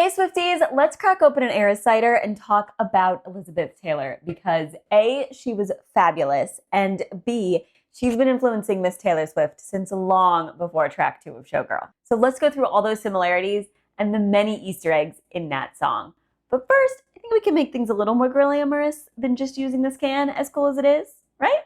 Hey Swifties, let's crack open an Eras cider and talk about Elizabeth Taylor because A, she was fabulous, and B, she's been influencing Miss Taylor Swift since long before track 2 of Showgirl. So let's go through all those similarities and the many Easter eggs in that song. But first, I think we can make things a little more glamorous than just using this can, as cool as it is, right?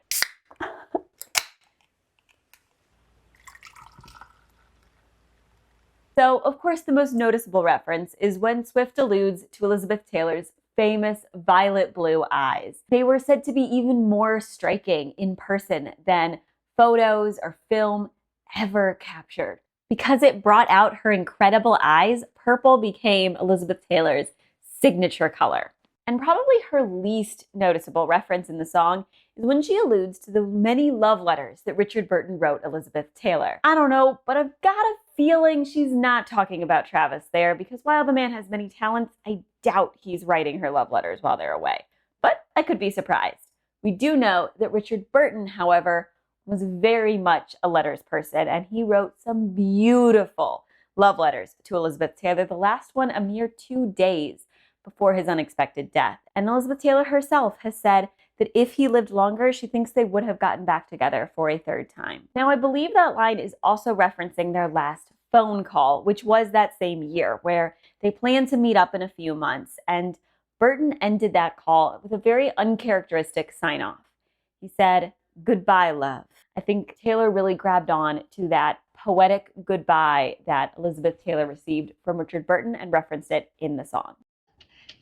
So, of course, the most noticeable reference is when Swift alludes to Elizabeth Taylor's famous violet blue eyes. They were said to be even more striking in person than photos or film ever captured. Because it brought out her incredible eyes, purple became Elizabeth Taylor's signature color. And probably her least noticeable reference in the song is when she alludes to the many love letters that Richard Burton wrote Elizabeth Taylor. I don't know, but I've got a feeling she's not talking about Travis there, because while the man has many talents, I doubt he's writing her love letters while they're away. But I could be surprised. We do know that Richard Burton, however, was very much a letters person, and he wrote some beautiful love letters to Elizabeth Taylor, the last one a mere 2 days before his unexpected death. And Elizabeth Taylor herself has said that if he lived longer, she thinks they would have gotten back together for a third time. Now, I believe that line is also referencing their last phone call, which was that same year, where they planned to meet up in a few months, and Burton ended that call with a very uncharacteristic sign-off. He said, "Goodbye, love." I think Taylor really grabbed on to that poetic goodbye that Elizabeth Taylor received from Richard Burton and referenced it in the song.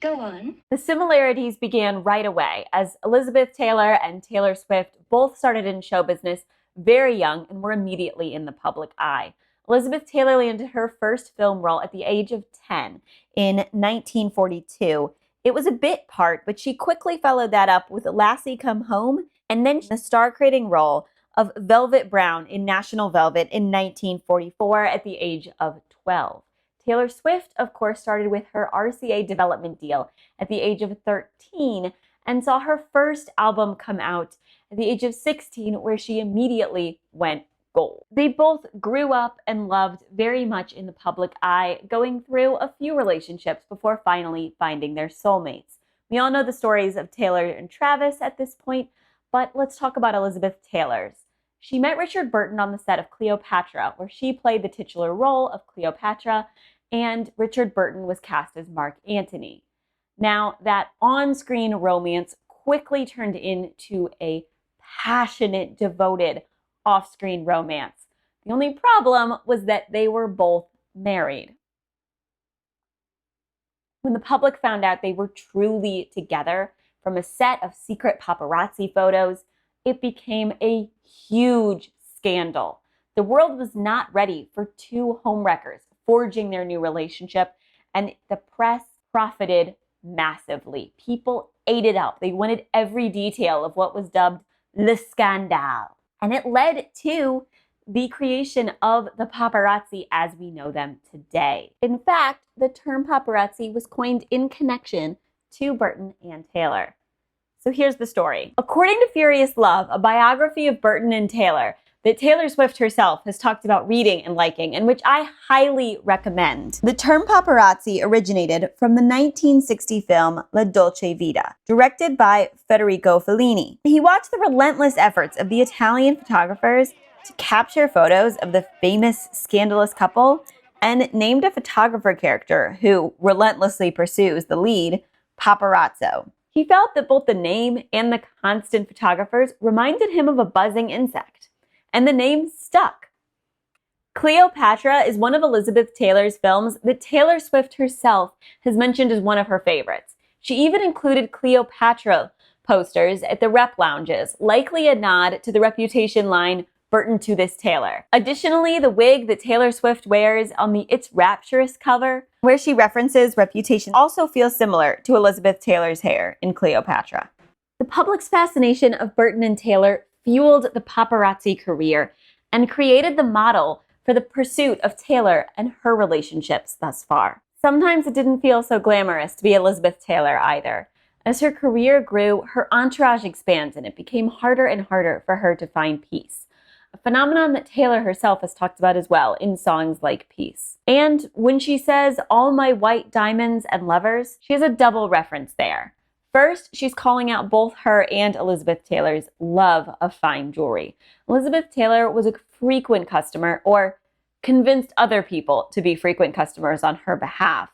Go on. The similarities began right away, as Elizabeth Taylor and Taylor Swift both started in show business very young and were immediately in the public eye. Elizabeth Taylor landed her first film role at the age of 10 in 1942. It was a bit part, but she quickly followed that up with Lassie Come Home, and then the star-creating role of Velvet Brown in National Velvet in 1944 at the age of 12. Taylor Swift, of course, started with her RCA development deal at the age of 13 and saw her first album come out at the age of 16, where she immediately went gold. They both grew up and loved very much in the public eye, going through a few relationships before finally finding their soulmates. We all know the stories of Taylor and Travis at this point, but let's talk about Elizabeth Taylor's. She met Richard Burton on the set of Cleopatra, where she played the titular role of Cleopatra, and Richard Burton was cast as Mark Antony. Now, that on-screen romance quickly turned into a passionate, devoted off-screen romance. The only problem was that they were both married. When the public found out they were truly together from a set of secret paparazzi photos, it became a huge scandal. The world was not ready for two homewreckers forging their new relationship, and the press profited massively. People ate it up. They wanted every detail of what was dubbed le scandale. And it led to the creation of the paparazzi as we know them today. In fact, the term paparazzi was coined in connection to Burton and Taylor. So here's the story. According to Furious Love, a biography of Burton and Taylor that Taylor Swift herself has talked about reading and liking, and which I highly recommend. The term paparazzi originated from the 1960 film La Dolce Vita, directed by Federico Fellini. He watched the relentless efforts of the Italian photographers to capture photos of the famous scandalous couple and named a photographer character who relentlessly pursues the lead, Paparazzo. He felt that both the name and the constant photographers reminded him of a buzzing insect, and the name stuck. Cleopatra is one of Elizabeth Taylor's films that Taylor Swift herself has mentioned as one of her favorites. She even included Cleopatra posters at the rep lounges, likely a nod to the Reputation line, Burton to this Taylor. Additionally, the wig that Taylor Swift wears on the It's Rapturous cover, where she references Reputation, also feels similar to Elizabeth Taylor's hair in Cleopatra. The public's fascination of Burton and Taylor fueled the paparazzi career and created the model for the pursuit of Taylor and her relationships thus far. Sometimes it didn't feel so glamorous to be Elizabeth Taylor either. As her career grew, her entourage expanded and it became harder and harder for her to find peace. a phenomenon that Taylor herself has talked about as well in songs like Peace. And when she says, "all my white diamonds and lovers," she has a double reference there. First, she's calling out both her and Elizabeth Taylor's love of fine jewelry. Elizabeth Taylor was a frequent customer, or convinced other people to be frequent customers on her behalf,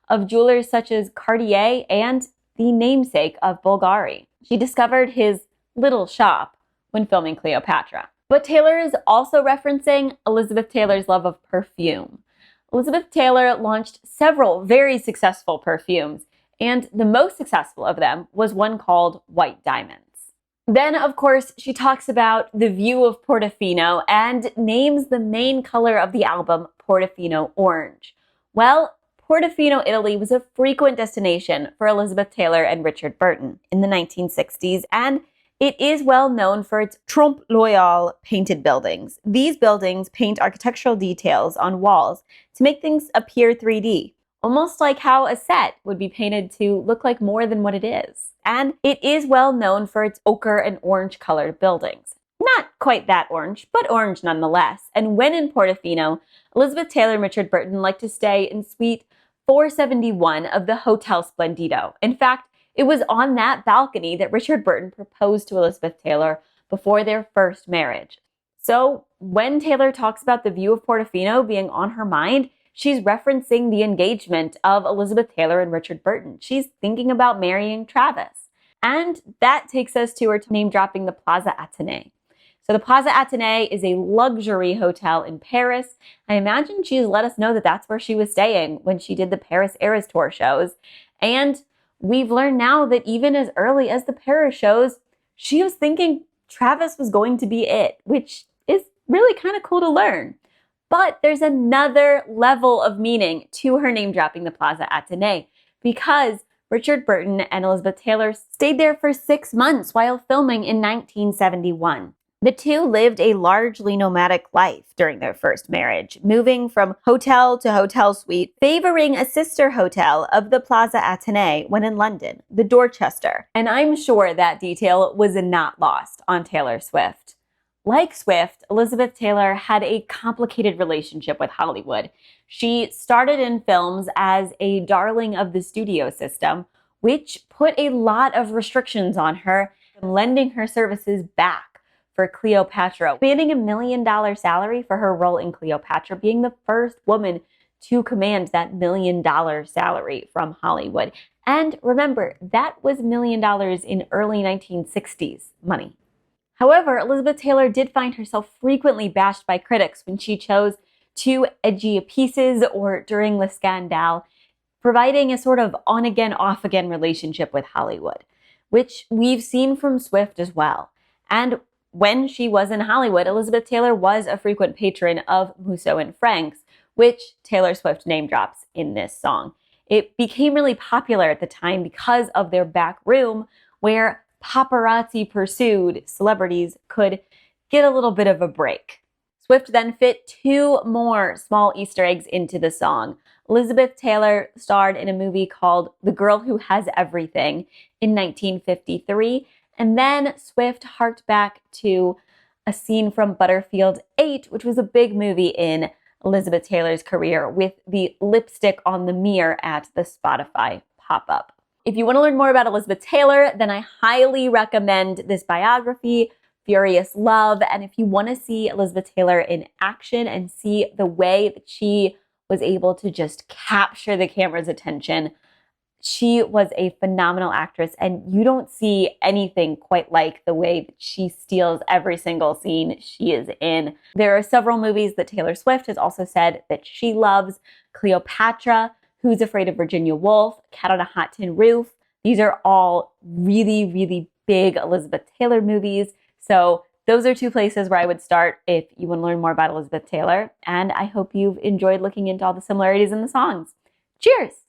of jewelers such as Cartier and the namesake of Bulgari. She discovered his little shop when filming Cleopatra. But Taylor is also referencing Elizabeth Taylor's love of perfume. Elizabeth Taylor launched several very successful perfumes, and the most successful of them was one called White Diamonds. Then, of course, she talks about the view of Portofino and names the main color of the album Portofino Orange. Well, Portofino, Italy was a frequent destination for Elizabeth Taylor and Richard Burton in the 1960s, and it is well known for its Trompe l'Oeil painted buildings. These buildings paint architectural details on walls to make things appear 3D, almost like how a set would be painted to look like more than what it is. And it is well known for its ochre and orange colored buildings. Not quite that orange, but orange nonetheless. And when in Portofino, Elizabeth Taylor and Richard Burton liked to stay in suite 471 of the Hotel Splendido. In fact, it was on that balcony that Richard Burton proposed to Elizabeth Taylor before their first marriage. So when Taylor talks about the view of Portofino being on her mind, she's referencing the engagement of Elizabeth Taylor and Richard Burton. She's thinking about marrying Travis. And that takes us to her name dropping the Plaza Athénée. So the Plaza Athénée is a luxury hotel in Paris. I imagine she's let us know that that's where she was staying when she did the Paris Eras Tour shows. And we've learned now that even as early as the Paris shows, she was thinking Travis was going to be it, which is really kind of cool to learn. But there's another level of meaning to her name dropping the Plaza Athénée, because Richard Burton and Elizabeth Taylor stayed there for 6 months while filming in 1971. The two lived a largely nomadic life during their first marriage, moving from hotel to hotel suite, favoring a sister hotel of the Plaza Athénée when in London, the Dorchester. And I'm sure that detail was not lost on Taylor Swift. Like Swift, Elizabeth Taylor had a complicated relationship with Hollywood. She started in films as a darling of the studio system, which put a lot of restrictions on her, lending her services back for Cleopatra, demanding $1 million salary for her role in Cleopatra, being the first woman to command that $1 million salary from Hollywood. And remember, that was $1 million in early 1960s money. However, Elizabeth Taylor did find herself frequently bashed by critics when she chose too edgy pieces or during Le Scandale, providing a sort of on-again, off-again relationship with Hollywood, which we've seen from Swift as well. And when she was in Hollywood, Elizabeth Taylor was a frequent patron of Musso and Frank's, which Taylor Swift name drops in this song. It became really popular at the time because of their back room where paparazzi pursued celebrities could get a little bit of a break. Swift then fit 2 more small Easter eggs into the song. Elizabeth Taylor starred in a movie called The Girl Who Has Everything in 1953, and then Swift harked back to a scene from Butterfield 8, which was a big movie in Elizabeth Taylor's career, with the lipstick on the mirror at the Spotify pop-up. If you want to learn more about Elizabeth Taylor, then I highly recommend this biography, Furious Love. And if you want to see Elizabeth Taylor in action and see the way that she was able to just capture the camera's attention, she was a phenomenal actress, and you don't see anything quite like the way that she steals every single scene she is in. There are several movies that Taylor Swift has also said that she loves: Cleopatra, Who's Afraid of Virginia Woolf, Cat on a Hot Tin Roof. These are all really, really big Elizabeth Taylor movies. So those are 2 places where I would start if you want to learn more about Elizabeth Taylor. And I hope you've enjoyed looking into all the similarities in the songs. Cheers!